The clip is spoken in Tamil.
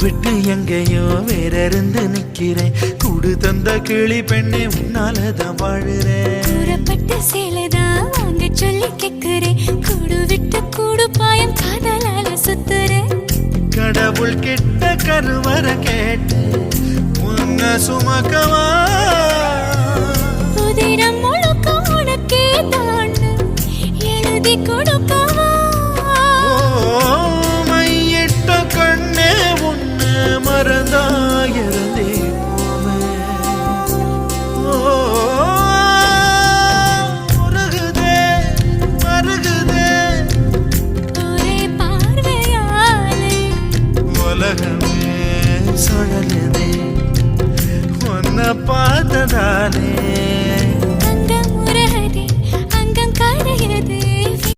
விட்டு எங்கேயோ வேற இருந்து நிக்கிறேன். கூடு தந்த கிளி பெண்ணே உன்னாலதான் வாழுறேன். கூறப்பட்ட சேலைதான் வாங்க சொல்லி கேக்குறேன். கூடு விட்டு கூடு பாயம் காதலால சுத்துறேன். கடவுள் கிட்ட கருவற கேட்டு உன்ன சுமக்கவா? உதிரம் முழுக்க உனக்கே தான் எழுதி கொடுக்கவா? மையிட்ட கண்ணே உன்ன மறந்தா